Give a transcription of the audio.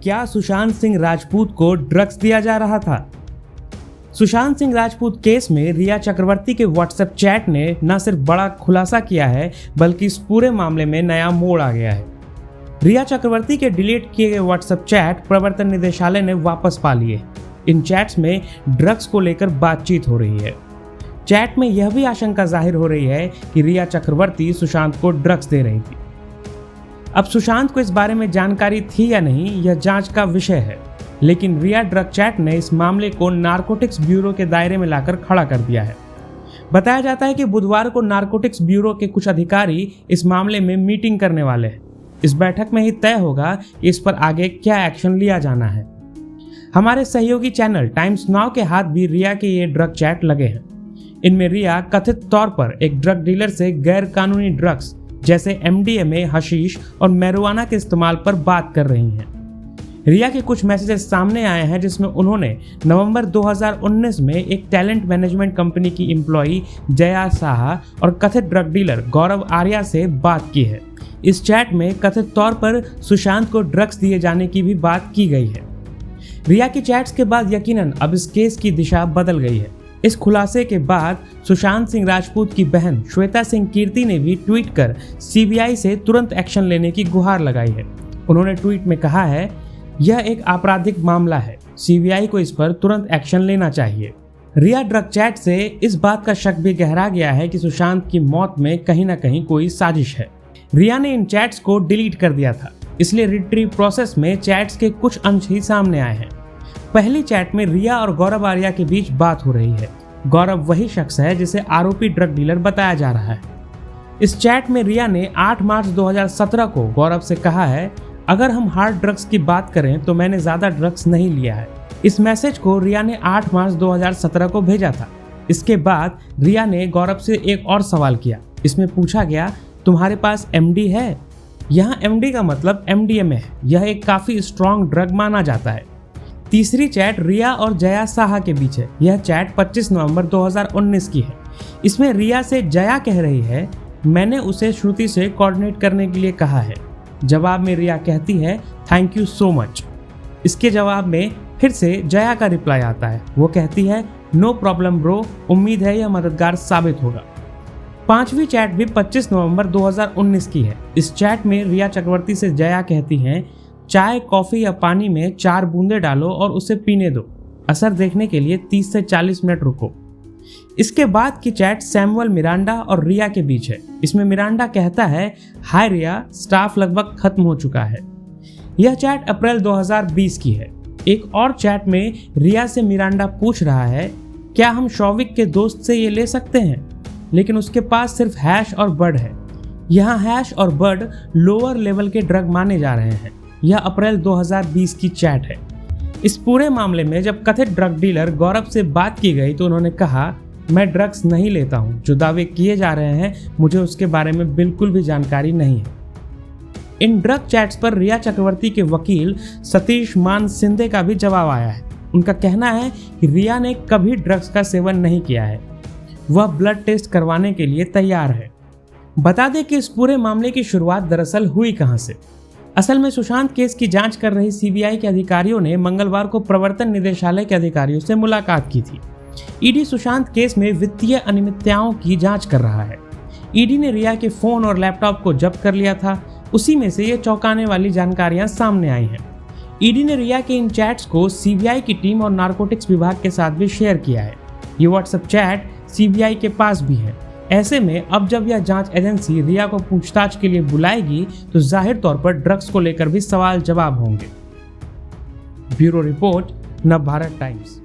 क्या सुशांत सिंह राजपूत को ड्रग्स दिया जा रहा था? सुशांत सिंह राजपूत केस में रिया चक्रवर्ती के व्हाट्सएप चैट ने न सिर्फ बड़ा खुलासा किया है बल्कि इस पूरे मामले में नया मोड़ आ गया है। रिया चक्रवर्ती के डिलीट किए गए व्हाट्सएप चैट प्रवर्तन निदेशालय ने वापस पा लिए। इन चैट्स में ड्रग्स को लेकर बातचीत हो रही है। चैट में यह भी आशंका जाहिर हो रही है कि रिया चक्रवर्ती सुशांत को ड्रग्स दे रही थी। अब सुशांत को इस बारे में जानकारी थी या नहीं, यह जांच का विषय है, लेकिन रिया ड्रग चैट ने इस मामले को नारकोटिक्स ब्यूरो के दायरे में लाकर खड़ा कर दिया है। बताया जाता है कि बुधवार को नारकोटिक्स ब्यूरो के कुछ अधिकारी इस मामले में मीटिंग करने वाले हैं। इस बैठक में ही तय होगा कि इस पर आगे क्या एक्शन लिया जाना है। हमारे सहयोगी चैनल टाइम्स नाउ के हाथ भी रिया के ये ड्रग चैट लगे हैं। इनमें रिया कथित तौर पर एक ड्रग डीलर से गैर कानूनी ड्रग्स जैसे MDMA, हशीश और मैरिजुआना के इस्तेमाल पर बात कर रही हैं। रिया के कुछ मैसेजेस सामने आए हैं जिसमें उन्होंने नवंबर 2019 में एक टैलेंट मैनेजमेंट कंपनी की एम्प्लॉई जया साहा और कथित ड्रग डीलर गौरव आर्या से बात की है। इस चैट में कथित तौर पर सुशांत को ड्रग्स दिए जाने की भी बात की गई है। रिया की चैट्स के बाद यकीनन अब इस केस की दिशा बदल गई है। इस खुलासे के बाद सुशांत सिंह राजपूत की बहन श्वेता सिंह कीर्ति ने भी ट्वीट कर CBI से तुरंत एक्शन लेने की गुहार लगाई है। उन्होंने ट्वीट में कहा है, यह एक आपराधिक मामला है, CBI को इस पर तुरंत एक्शन लेना चाहिए। रिया ड्रग चैट से इस बात का शक भी गहरा गया है कि सुशांत की मौत में कहीं ना कहीं कोई साजिश है। रिया ने इन चैट्स को डिलीट कर दिया था, इसलिए रिट्रीव प्रोसेस में चैट्स के कुछ अंश ही सामने आए हैं। पहली चैट में रिया और गौरव आर्या के बीच बात हो रही है। गौरव वही शख्स है जिसे आरोपी ड्रग डीलर बताया जा रहा है। इस चैट में रिया ने 8 मार्च 2017 को गौरव से कहा है, अगर हम हार्ड ड्रग्स की बात करें तो मैंने ज्यादा ड्रग्स नहीं लिया है। इस मैसेज को रिया ने 8 मार्च 2017 को भेजा था। इसके बाद रिया ने गौरव से एक और सवाल किया। इसमें पूछा गया, तुम्हारे पास MD है? यहाँ MD का मतलब MDMA है। यह एक काफी स्ट्रॉन्ग ड्रग माना जाता है। तीसरी चैट रिया और जया साहा के बीच है। यह चैट 25 नवंबर 2019 की है। इसमें रिया से जया कह रही है, मैंने उसे श्रुति से कोऑर्डिनेट करने के लिए कहा है। जवाब में रिया कहती है, थैंक यू सो मच। इसके जवाब में फिर से जया का रिप्लाई आता है। वो कहती है, नो प्रॉब्लम ब्रो, उम्मीद है यह मददगार साबित होगा। पांचवी चैट भी 25 नवंबर 2019 की है। इस चैट में रिया चक्रवर्ती से जया कहती हैं, चाय, कॉफी या पानी में 4 बूंदे डालो और उसे पीने दो। असर देखने के लिए 30 से 40 मिनट रुको। इसके बाद की चैट सैमुअल मिरांडा और रिया के बीच है। इसमें मिरांडा कहता है, हाय रिया, स्टाफ लगभग खत्म हो चुका है। यह चैट अप्रैल 2020 की है। एक और चैट में रिया से मिरांडा पूछ रहा है, क्या हम शौविक के दोस्त से ये ले सकते हैं? लेकिन उसके पास सिर्फ हैश और बड है। यहाँ हैश और बड लोअर लेवल के ड्रग माने जा रहे हैं। यह अप्रैल 2020 की चैट है। इस पूरे मामले में जब कथित ड्रग डीलर गौरव से बात की गई तो उन्होंने कहा, मैं ड्रग्स नहीं लेता हूं। जो दावे किए जा रहे हैं मुझे उसके बारे में बिल्कुल भी जानकारी नहीं है। इन ड्रग चैट्स पर रिया चक्रवर्ती के वकील सतीश मान सिंधे का भी जवाब आया है। उनका कहना है कि रिया ने कभी ड्रग्स का सेवन नहीं किया है। वह ब्लड टेस्ट करवाने के लिए तैयार है। बता दें कि इस पूरे मामले की शुरुआत दरअसल हुई कहां से। असल में सुशांत केस की जांच कर रही CBI के अधिकारियों ने मंगलवार को प्रवर्तन निदेशालय के अधिकारियों से मुलाकात की थी। ED सुशांत केस में वित्तीय अनियमितताओं की जांच कर रहा है। ED ने रिया के फोन और लैपटॉप को जब्त कर लिया था। उसी में से ये चौंकाने वाली जानकारियां सामने आई हैं। ED ने रिया के इन चैट्स को CBI की टीम और नारकोटिक्स विभाग के साथ भी शेयर किया है। ये व्हाट्सएप चैट CBI के पास भी है। ऐसे में अब जब यह जांच एजेंसी रिया को पूछताछ के लिए बुलाएगी तो जाहिर तौर पर ड्रग्स को लेकर भी सवाल जवाब होंगे। Bureau report, Navbharat times.